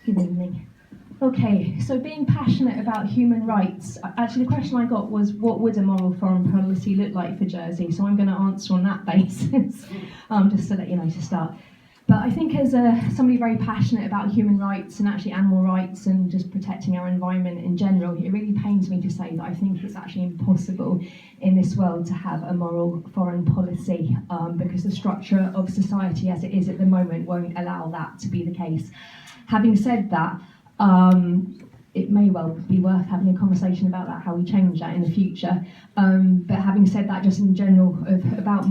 Good evening. Okay, so being passionate about human rights, actually the question I got was, what would a moral foreign policy look like for Jersey? So I'm going to answer on that basis, just to let you know to start. But I think as somebody very passionate about human rights and actually animal rights and just protecting our environment in general, it really pains me to say that I think it's actually impossible in this world to have a moral foreign policy because the structure of society as it is at the moment won't allow that to be the case. Having said that, it may well be worth having a conversation about that, how we change that in the future. But having said that, just in general about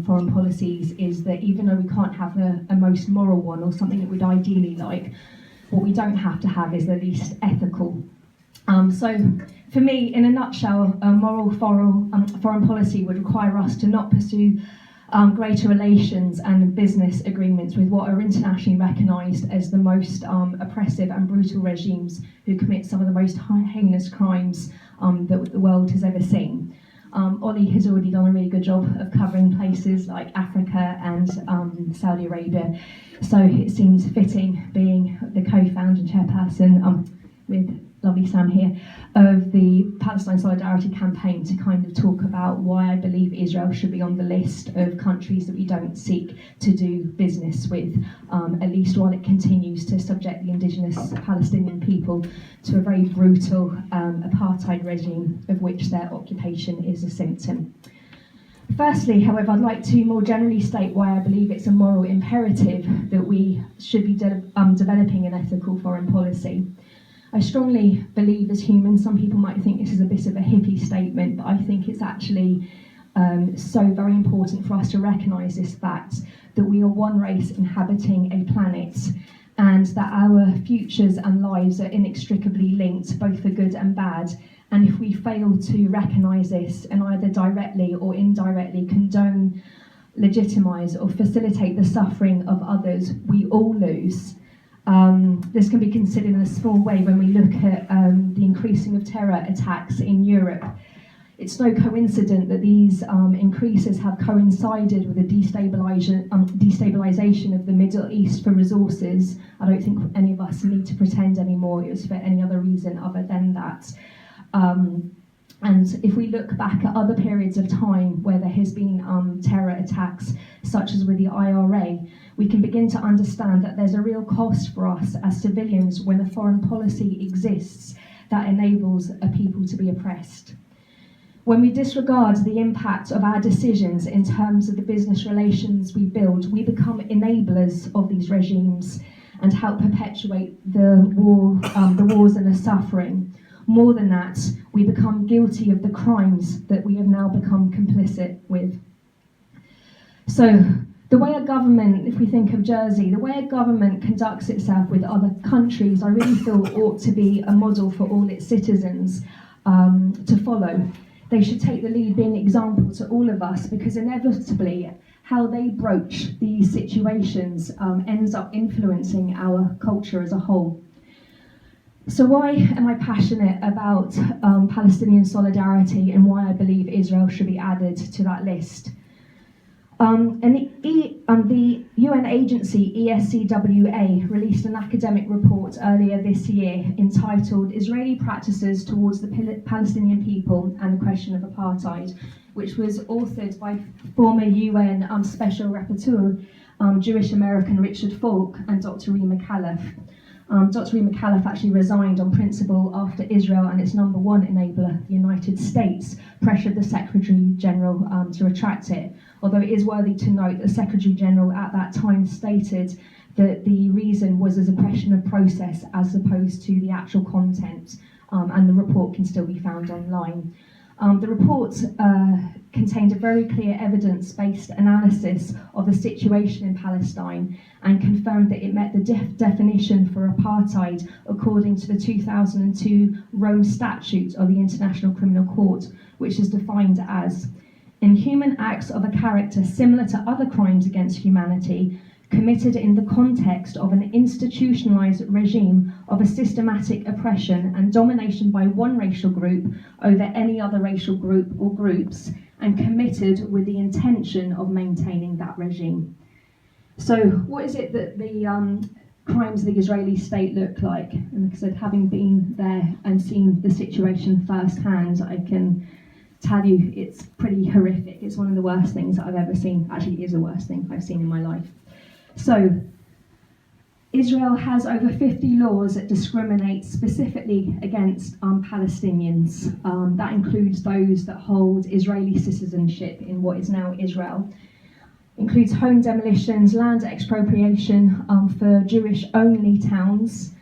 foreign policies, is that even though we can't have a most moral one or something that we'd ideally like, what we don't have to have is the least ethical. So for me, in a nutshell, a moral foreign policy would require us to not pursue greater relations and business agreements with what are internationally recognised as the most oppressive and brutal regimes who commit some of the most heinous crimes that the world has ever seen. Ollie has already done a really good job of covering places like Africa and Saudi Arabia, so it seems fitting, being the co-founder and chairperson with lovely Sam here, of the Palestine Solidarity Campaign, to kind of talk about why I believe Israel should be on the list of countries that we don't seek to do business with, at least while it continues to subject the indigenous Palestinian people to a very brutal apartheid regime of which their occupation is a symptom. Firstly, however, I'd like to more generally state why I believe it's a moral imperative that we should be developing an ethical foreign policy. I strongly believe as humans, some people might think this is a bit of a hippie statement, but I think it's actually so very important for us to recognise this fact that we are one race inhabiting a planet and that our futures and lives are inextricably linked, both for good and bad. And if we fail to recognise this and either directly or indirectly condone, legitimise or facilitate the suffering of others, we all lose. This can be considered in a small way when we look at the increasing of terror attacks in Europe. It's no coincidence that these increases have coincided with the destabilisation of the Middle East for resources. I don't think any of us need to pretend anymore it was for any other reason other than that. And if we look back at other periods of time where there has been terror attacks, such as with the IRA, we can begin to understand that there's a real cost for us as civilians when a foreign policy exists that enables a people to be oppressed. When we disregard the impact of our decisions in terms of the business relations we build, we become enablers of these regimes and help perpetuate the wars and the suffering. More than that, we become guilty of the crimes that we have now become complicit with. So, the way a government, if we think of Jersey, the way a government conducts itself with other countries, I really feel ought to be a model for all its citizens to follow. They should take the lead, being an example to all of us, because inevitably how they broach these situations ends up influencing our culture as a whole. So why am I passionate about Palestinian solidarity and why I believe Israel should be added to that list? The UN agency ESCWA released an academic report earlier this year entitled Israeli Practices Towards the Palestinian People and the Question of Apartheid, which was authored by former UN Special Rapporteur, Jewish American Richard Falk, and Dr. Rima Khalaf. Dr. Rima Khalaf actually resigned on principle after Israel and its number one enabler, the United States, pressured the Secretary General to retract it. Although it is worthy to note that the Secretary General at that time stated that the reason was as a question of process as opposed to the actual content, and the report can still be found online. The report contained a very clear evidence-based analysis of the situation in Palestine and confirmed that it met the definition for apartheid according to the 2002 Rome Statute of the International Criminal Court, which is defined as inhuman acts of a character similar to other crimes against humanity committed in the context of an institutionalized regime of a systematic oppression and domination by one racial group over any other racial group or groups, and committed with the intention of maintaining that regime. So what is it that the crimes of the Israeli state look like. And like I said, having been there and seen the situation firsthand, I can tell you it's pretty horrific. It's one of the worst things that I've ever seen. Actually, it is the worst thing I've seen in my life. So, Israel has over 50 laws that discriminate specifically against Palestinians. That includes those that hold Israeli citizenship in what is now Israel. Includes home demolitions, land expropriation for Jewish-only towns,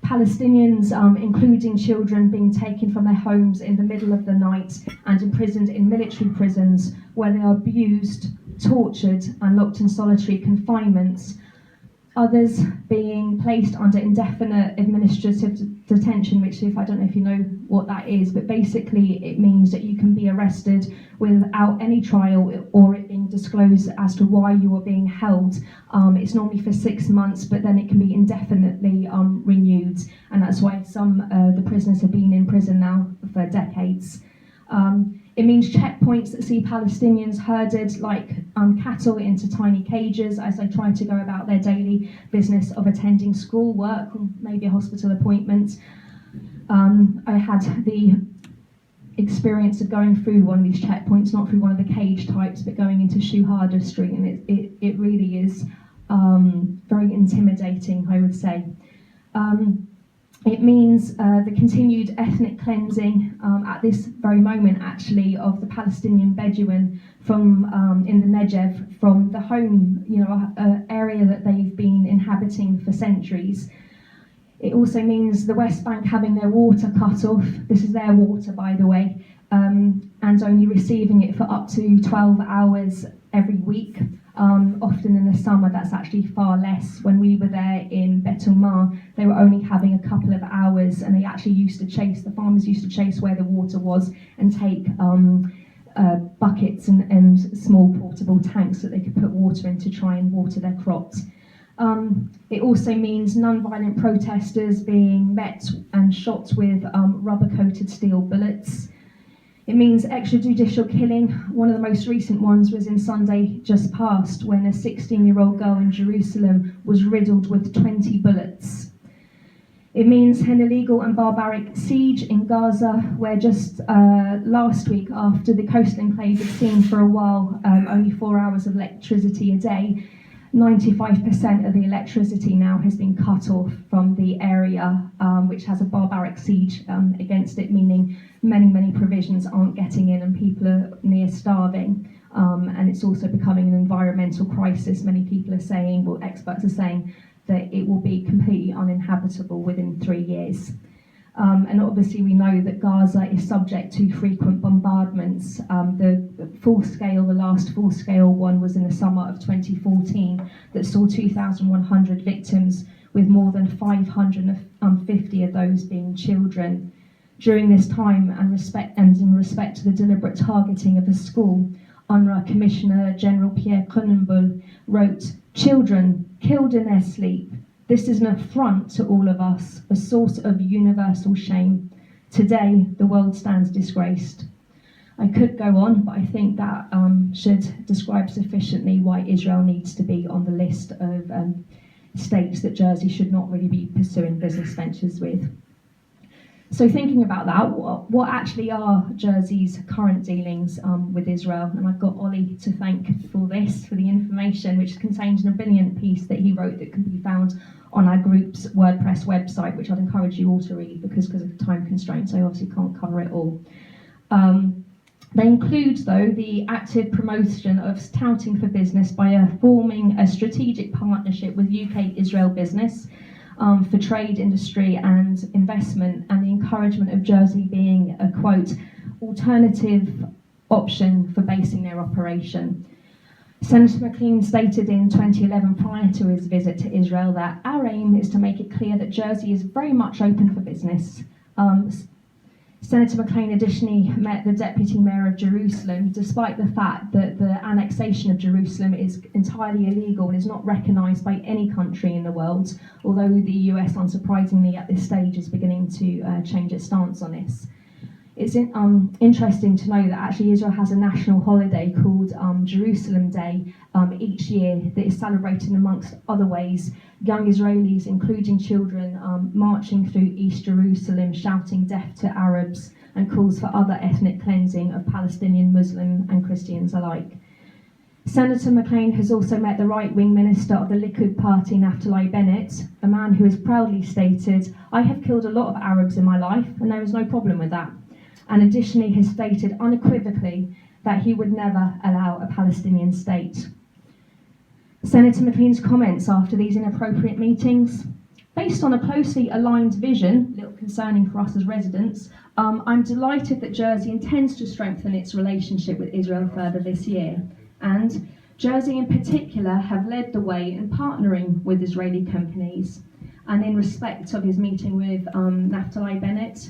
Palestinians, including children, being taken from their homes in the middle of the night and imprisoned in military prisons where they are abused, tortured and locked in solitary confinements. Others being placed under indefinite administrative detention, which I don't know if you know what that is, but basically it means that you can be arrested without any trial or it being disclosed as to why you are being held. It's normally for 6 months, but then it can be indefinitely renewed, and that's why some the prisoners have been in prison now for decades. It means checkpoints that see Palestinians herded like cattle into tiny cages as they try to go about their daily business of attending school, work, or maybe a hospital appointment. I had the experience of going through one of these checkpoints, not through one of the cage types, but going into Shuhada Street, and it really is very intimidating, I would say. It means the continued ethnic cleansing at this very moment, actually, of the Palestinian Bedouin from in the Negev, from the home, area that they've been inhabiting for centuries. It also means the West Bank having their water cut off. This is their water, by the way, and only receiving it for up to 12 hours every week. Often in the summer, that's actually far less. When we were there in Betumar, they were only having a couple of hours, and they actually the farmers used to chase where the water was and take buckets and small portable tanks that they could put water in to try and water their crops. It also means non-violent protesters being met and shot with rubber-coated steel bullets. It means extrajudicial killing. One of the most recent ones was in Sunday just past, when a 16-year-old girl in Jerusalem was riddled with 20 bullets. It means an illegal and barbaric siege in Gaza, where just last week, after the coastal enclave had seen for a while only 4 hours of electricity a day, 95% of the electricity now has been cut off from the area, which has a barbaric siege against it, meaning many provisions aren't getting in and people are near starving. And it's also becoming an environmental crisis. Many people are saying, well, experts are saying, that it will be completely uninhabitable within 3 years. And obviously we know that Gaza is subject to frequent bombardments. The last full-scale one was in the summer of 2014 that saw 2,100 victims, with more than 550 of those being children. During this time, and in respect to the deliberate targeting of a school, UNRWA Commissioner General Pierre Cronenboul wrote, "Children killed in their sleep. This is an affront to all of us, a source of universal shame. Today, the world stands disgraced." I could go on, but I think that should describe sufficiently why Israel needs to be on the list of states that Jersey should not really be pursuing business ventures with. So thinking about that, what actually are Jersey's current dealings with Israel? And I've got Ollie to thank for this, for the information, which contains a brilliant piece that he wrote that can be found on our group's WordPress website, which I'd encourage you all to read because of time constraints, I obviously can't cover it all. They include, though, the active promotion of touting for business by forming a strategic partnership with UK-Israel business for trade, industry and investment, and the encouragement of Jersey being a, quote, alternative option for basing their operation. Senator McLean stated in 2011, prior to his visit to Israel, that our aim is to make it clear that Jersey is very much open for business. Senator McLean additionally met the Deputy Mayor of Jerusalem, despite the fact that the annexation of Jerusalem is entirely illegal and is not recognised by any country in the world, although the US, unsurprisingly, at this stage is beginning to change its stance on this. It's interesting to know that actually Israel has a national holiday called Jerusalem Day each year that is celebrated amongst other ways. Young Israelis, including children, marching through East Jerusalem, shouting death to Arabs and calls for other ethnic cleansing of Palestinian, Muslim and Christians alike. Senator McClain has also met the right-wing minister of the Likud party, Naftali Bennett, a man who has proudly stated, "I have killed a lot of Arabs in my life and there is no problem with that," and additionally has stated unequivocally that he would never allow a Palestinian state. Senator McClain's comments after these inappropriate meetings: based on a closely aligned vision, a little concerning for us as residents, I'm delighted that Jersey intends to strengthen its relationship with Israel further this year. And Jersey in particular have led the way in partnering with Israeli companies. And in respect of his meeting with Naftali Bennett,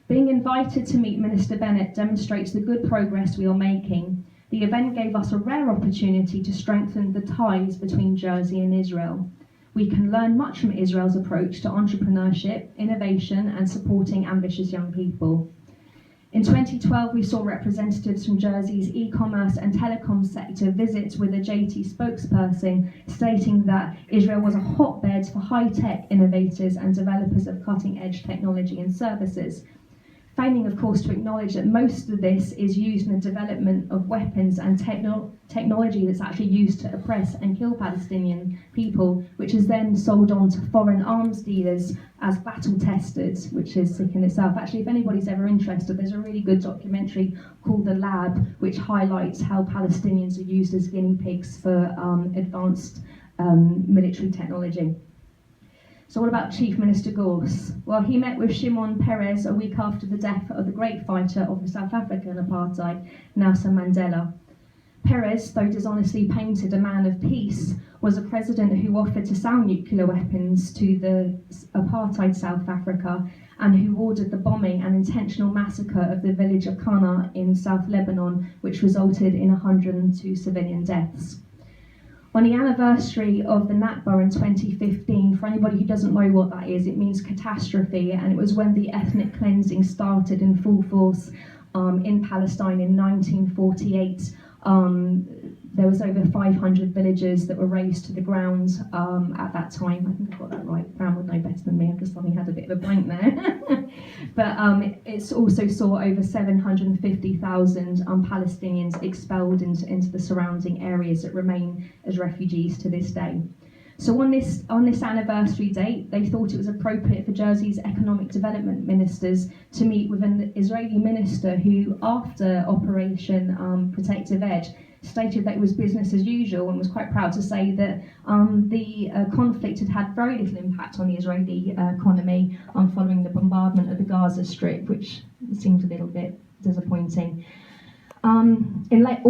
being invited to meet Minister Bennett demonstrates the good progress we are making. The event gave us a rare opportunity to strengthen the ties between Jersey and Israel. We can learn much from Israel's approach to entrepreneurship, innovation, and supporting ambitious young people. In 2012, we saw representatives from Jersey's e-commerce and telecom sector visit with a JT spokesperson stating that Israel was a hotbed for high-tech innovators and developers of cutting-edge technology and services. Failing, of course, to acknowledge that most of this is used in the development of weapons and technology that's actually used to oppress and kill Palestinian people, which is then sold on to foreign arms dealers as battle-tested, which is sick in itself. Actually, if anybody's ever interested, there's a really good documentary called The Lab, which highlights how Palestinians are used as guinea pigs for advanced military technology. So what about Chief Minister Gors? Well, he met with Shimon Peres a week after the death of the great fighter of the South African apartheid, Nelson Mandela. Peres, though dishonestly painted a man of peace, was a president who offered to sell nuclear weapons to the apartheid South Africa and who ordered the bombing and intentional massacre of the village of Kana in South Lebanon, which resulted in 102 civilian deaths. On the anniversary of the Nakba in 2015, for anybody who doesn't know what that is, it means catastrophe, and it was when the ethnic cleansing started in full force in Palestine in 1948. There was over 500 villages that were razed to the ground at that time. I think I got that right. Brown would know better than me. I just suddenly had a bit of a blank there. But it also saw over 750,000 Palestinians expelled into the surrounding areas that remain as refugees to this day. So on this anniversary date, they thought it was appropriate for Jersey's economic development ministers to meet with an Israeli minister who, after Operation Protective Edge, stated that it was business as usual and was quite proud to say that the conflict had very little impact on the Israeli economy following the bombardment of the Gaza Strip, which seemed a little bit disappointing. In late